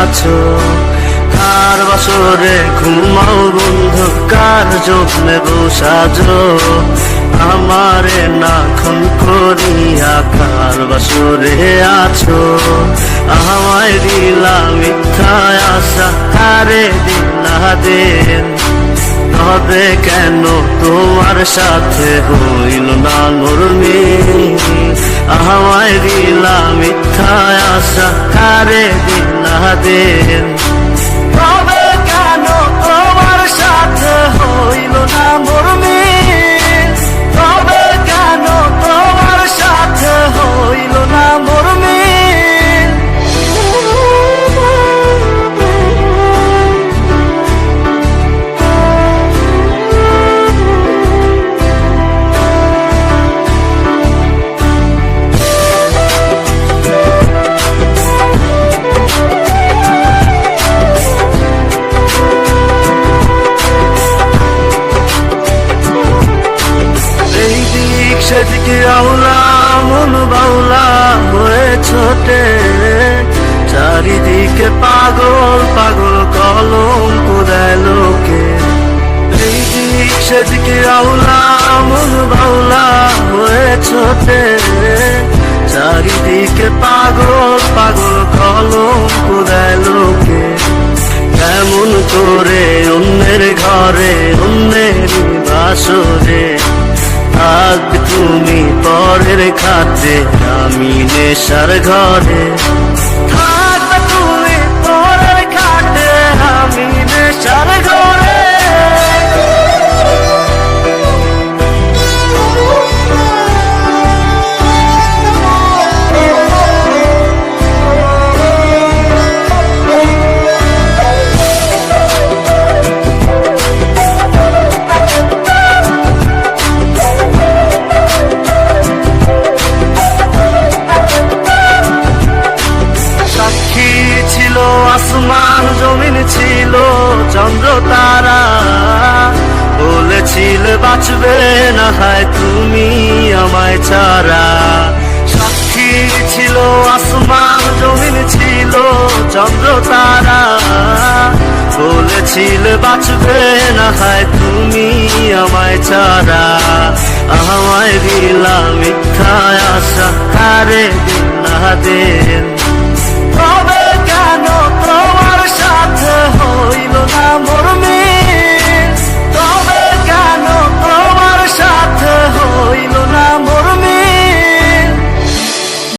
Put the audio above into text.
আছো। কার বাসরে ঘুমাও বন্ধু, কার যত্নে বসাজো আমারে না খুন করিয়া, কার বাসরে আছো। আমায় দিলা মিথ্যা আশা, কারে দিলা দিন, তবে কেন তোমার সাথে হইল না মোর মিল। আমায় দিলা মিথ্যা আশা, কারে দিলা দিন, তবে কেন তোমার সাথে হইল না মোর মিল। তবে কেন তোমার সাথে হইল না মোর মিল। সেদিকে আউলা মন বাউলা হয়ে ছোটে, চারিদিকে পাগল পাগল কলঙ্ক দেয় লোকে। এই দিক সেদিকে আউলা মন বাউলা হয়ে ছোটে, চারিদিকে পাগল পাগল কলঙ্ক দেয় লোকে। কেমন করে অন্যের ঘরে অন্যের বাসরে থাকবে তুমি পরের খাতে, আমি নেশার ঘরে। থাকবে তুমি পরের খাতে, আমি নেশার ঘরে। আসমান জমিন ছিল চন্দ্র তারা, বলেছিলে বাঁচবে না হয় তুমি আমায় ছাড়া। সাক্ষী ছিল আসমান জমিন ছিল চন্দ্র তারা, বলেছিলে বাঁচবে না হয় তুমি আমায় ছাড়া। আমায় দিলা মিথ্যা আশা, কারে দিলা দিন, তবে কেন তোমার সাথে হইল না মোর মিল।